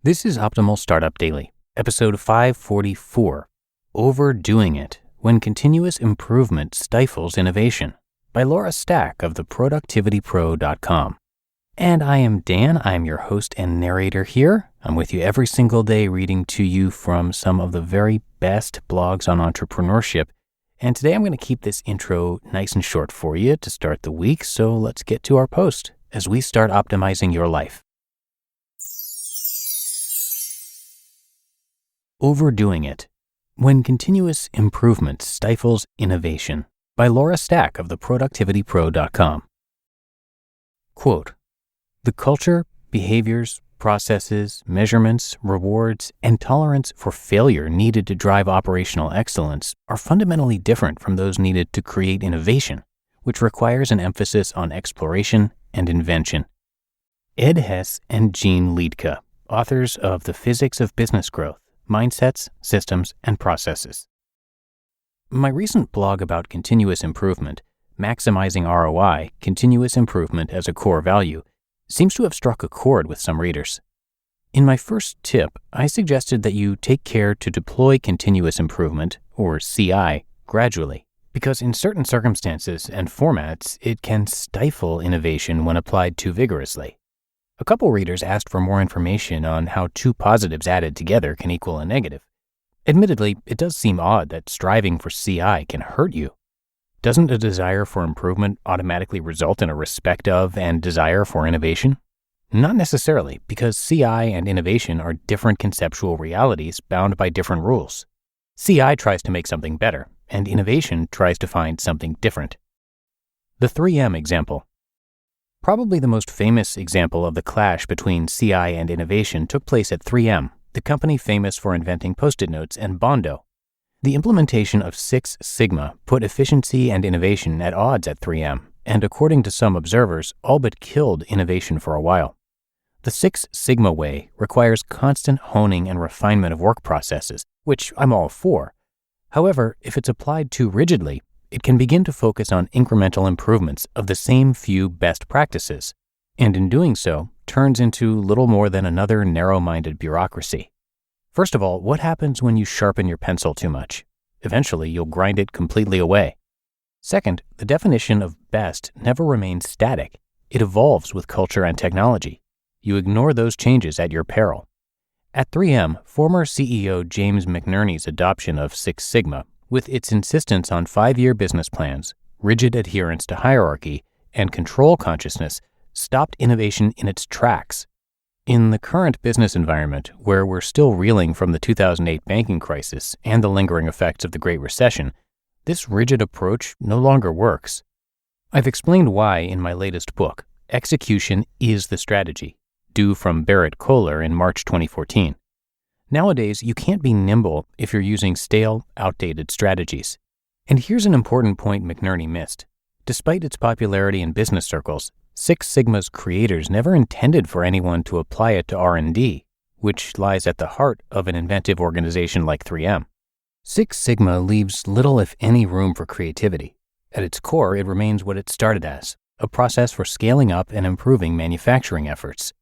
This is Optimal Startup Daily, episode 544, Overdoing It When Continuous Improvement Stifles Innovation, by Laura Stack of theproductivitypro.com. And I am Dan. I am your host and narrator here. I'm with you every single day reading to you from some of the very best blogs on entrepreneurship. And today I'm going to keep this intro nice and short for you to start the week, so let's get to our post as we start optimizing your life. Overdoing It When Continuous Improvement Stifles Innovation, by Laura Stack of theproductivitypro.com. Quote, "The culture, behaviors, processes, measurements, rewards, and tolerance for failure needed to drive operational excellence are fundamentally different from those needed to create innovation, which requires an emphasis on exploration and invention." Ed Hess and Gene Liedtke, authors of The Physics of Business Growth, Mindsets, Systems, and Processes. My recent blog about continuous improvement, maximizing ROI, continuous improvement as a core value, seems to have struck a chord with some readers. In my first tip, I suggested that you take care to deploy continuous improvement, or CI, gradually, because in certain circumstances and formats, it can stifle innovation when applied too vigorously. A couple readers asked for more information on how two positives added together can equal a negative. Admittedly, it does seem odd that striving for CI can hurt you. Doesn't a desire for improvement automatically result in a respect of and desire for innovation? Not necessarily, because CI and innovation are different conceptual realities bound by different rules. CI tries to make something better, and innovation tries to find something different. The 3M example. Probably the most famous example of the clash between CI and innovation took place at 3M, the company famous for inventing Post-it notes and Bondo. The implementation of Six Sigma put efficiency and innovation at odds at 3M, and according to some observers, all but killed innovation for a while. The Six Sigma way requires constant honing and refinement of work processes, which I'm all for. However, if it's applied too rigidly, it can begin to focus on incremental improvements of the same few best practices, and in doing so, turns into little more than another narrow-minded bureaucracy. First of all, what happens when you sharpen your pencil too much? Eventually, you'll grind it completely away. Second, the definition of best never remains static. It evolves with culture and technology. You ignore those changes at your peril. At 3M, former CEO James McNerney's adoption of Six Sigma, with its insistence on 5-year business plans, rigid adherence to hierarchy, and control consciousness, stopped innovation in its tracks. In the current business environment, where we're still reeling from the 2008 banking crisis and the lingering effects of the Great Recession, this rigid approach no longer works. I've explained why in my latest book, Execution is the Strategy, due from Berrett-Koehler in March 2014. Nowadays, you can't be nimble if you're using stale, outdated strategies. And here's an important point McNerney missed. Despite its popularity in business circles, Six Sigma's creators never intended for anyone to apply it to R&D, which lies at the heart of an inventive organization like 3M. Six Sigma leaves little if any room for creativity. At its core, it remains what it started as, a process for scaling up and improving manufacturing efforts.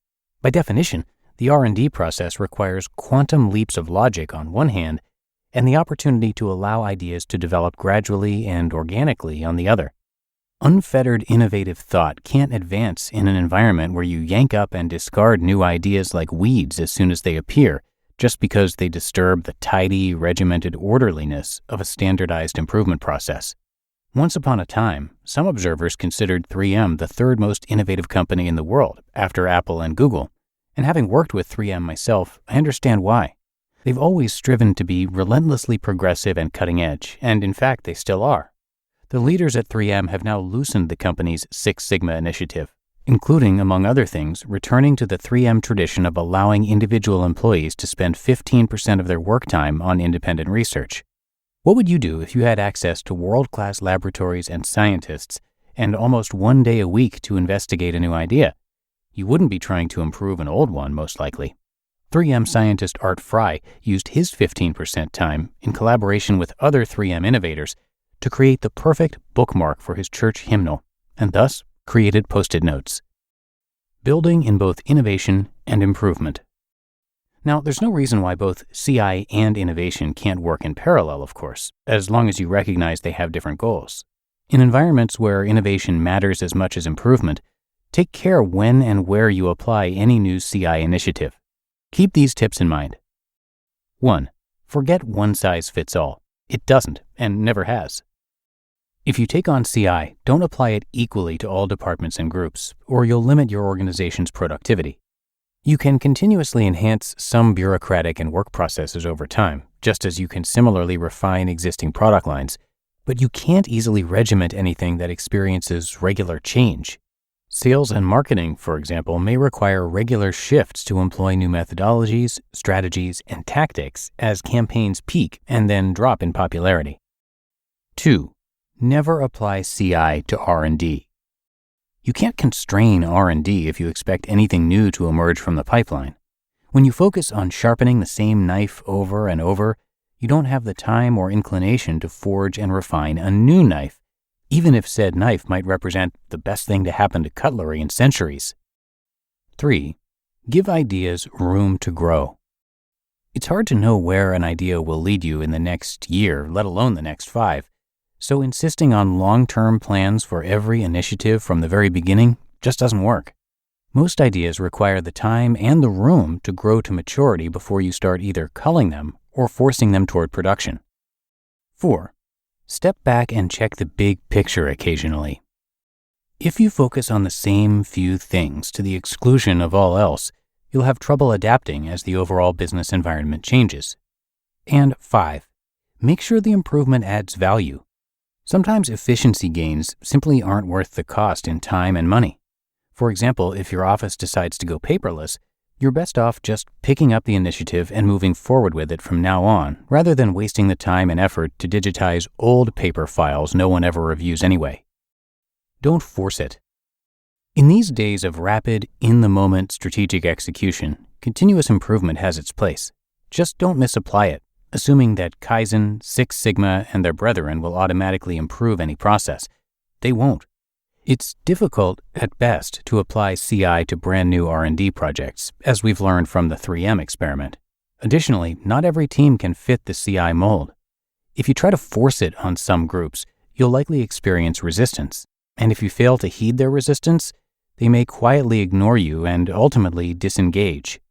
By definition, the R&D process requires quantum leaps of logic on one hand, and the opportunity to allow ideas to develop gradually and organically on the other. Unfettered innovative thought can't advance in an environment where you yank up and discard new ideas like weeds as soon as they appear, just because they disturb the tidy, regimented orderliness of a standardized improvement process. Once upon a time, some observers considered 3M the third most innovative company in the world, after Apple and Google. And having worked with 3M myself, I understand why. They've always striven to be relentlessly progressive and cutting edge, and in fact, they still are. The leaders at 3M have now loosened the company's Six Sigma initiative, including, among other things, returning to the 3M tradition of allowing individual employees to spend 15% of their work time on independent research. What would you do if you had access to world-class laboratories and scientists and almost one day a week to investigate a new idea? You wouldn't be trying to improve an old one, most likely. 3M scientist Art Fry used his 15% time in collaboration with other 3M innovators to create the perfect bookmark for his church hymnal, and thus created Post-it notes. Building in both innovation and improvement. Now, there's no reason why both CI and innovation can't work in parallel, of course, as long as you recognize they have different goals. In environments where innovation matters as much as improvement, take care when and where you apply any new CI initiative. Keep these tips in mind. 1. Forget one size fits all. It doesn't, and never has. If you take on CI, don't apply it equally to all departments and groups, or you'll limit your organization's productivity. You can continuously enhance some bureaucratic and work processes over time, just as you can similarly refine existing product lines, but you can't easily regiment anything that experiences regular change. Sales and marketing, for example, may require regular shifts to employ new methodologies, strategies, and tactics as campaigns peak and then drop in popularity. 2. Never apply CI to R&D. You can't constrain R&D if you expect anything new to emerge from the pipeline. When you focus on sharpening the same knife over and over, you don't have the time or inclination to forge and refine a new knife, even if said knife might represent the best thing to happen to cutlery in centuries. 3. Give ideas room to grow. It's hard to know where an idea will lead you in the next year, let alone the next 5. So insisting on long-term plans for every initiative from the very beginning just doesn't work. Most ideas require the time and the room to grow to maturity before you start either culling them or forcing them toward production. 4. Step back and check the big picture occasionally. If you focus on the same few things to the exclusion of all else, you'll have trouble adapting as the overall business environment changes. And 5. Make sure the improvement adds value. Sometimes efficiency gains simply aren't worth the cost in time and money. For example, if your office decides to go paperless, you're best off just picking up the initiative and moving forward with it from now on, rather than wasting the time and effort to digitize old paper files no one ever reviews anyway. Don't force it. In these days of rapid, in-the-moment strategic execution, continuous improvement has its place. Just don't misapply it, assuming that Kaizen, Six Sigma, and their brethren will automatically improve any process. They won't. It's difficult, at best, to apply CI to brand new R&D projects, as we've learned from the 3M experiment. Additionally, not every team can fit the CI mold. If you try to force it on some groups, you'll likely experience resistance. And if you fail to heed their resistance, they may quietly ignore you and ultimately disengage.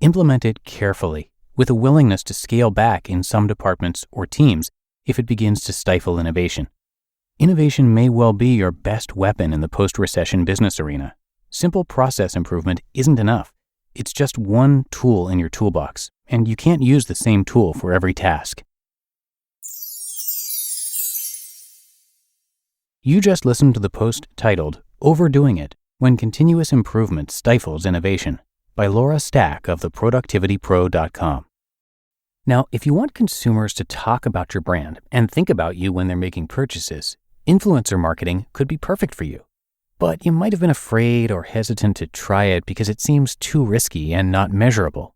Implement it carefully, with a willingness to scale back in some departments or teams if it begins to stifle innovation. Innovation may well be your best weapon in the post-recession business arena. Simple process improvement isn't enough. It's just one tool in your toolbox, and you can't use the same tool for every task. You just listened to the post titled, Overdoing It, When Continuous Improvement Stifles Innovation, by Laura Stack of theproductivitypro.com. Now, if you want consumers to talk about your brand and think about you when they're making purchases, influencer marketing could be perfect for you. But you might have been afraid or hesitant to try it because it seems too risky and not measurable.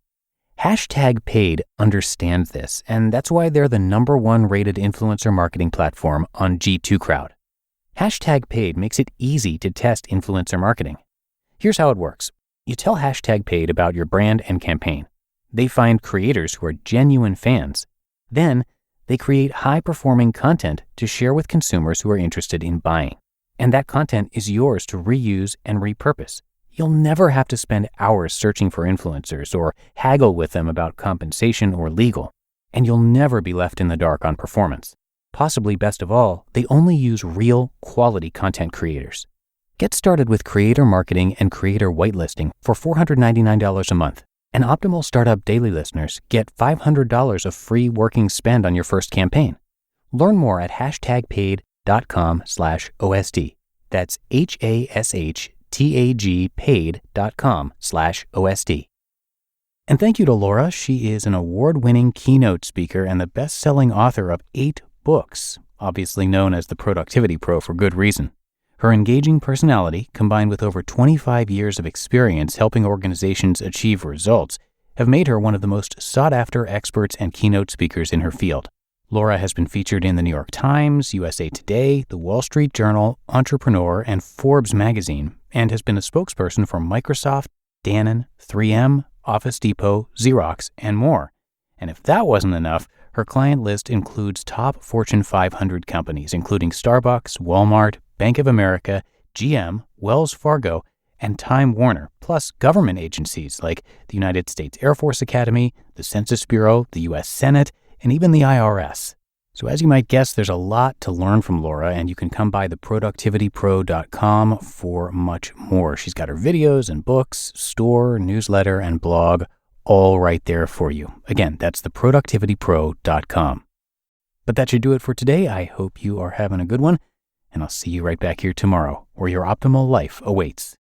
#Paid understands this, and that's why they're the #1 rated influencer marketing platform on G2 Crowd. #Paid makes it easy to test influencer marketing. Here's how it works. You tell #Paid about your brand and campaign. They find creators who are genuine fans. Then, they create high-performing content to share with consumers who are interested in buying. And that content is yours to reuse and repurpose. You'll never have to spend hours searching for influencers or haggle with them about compensation or legal. And you'll never be left in the dark on performance. Possibly best of all, they only use real, quality content creators. Get started with creator marketing and creator whitelisting for $499 a month. And Optimal Startup Daily listeners get $500 of free working spend on your first campaign. Learn more at #tag.com/OSD. That's HASHTAG paid.com/OSD. And thank you to Laura. She is an award-winning keynote speaker and the best-selling author of 8 books, obviously known as the Productivity Pro for good reason. Her engaging personality, combined with over 25 years of experience helping organizations achieve results, have made her one of the most sought-after experts and keynote speakers in her field. Laura has been featured in the New York Times, USA Today, The Wall Street Journal, Entrepreneur, and Forbes magazine, and has been a spokesperson for Microsoft, Danone, 3M, Office Depot, Xerox, and more. And if that wasn't enough, her client list includes top Fortune 500 companies, including Starbucks, Wal-Mart, Bank of America, GM, Wells Fargo, and Time Warner, plus government agencies like the United States Air Force Academy, the Census Bureau, the U.S. Senate, and even the IRS. So as you might guess, there's a lot to learn from Laura, and you can come by theproductivitypro.com for much more. She's got her videos and books, store, newsletter, and blog all right there for you. Again, that's theproductivitypro.com. But that should do it for today. I hope you are having a good one, and I'll see you right back here tomorrow, where your optimal life awaits.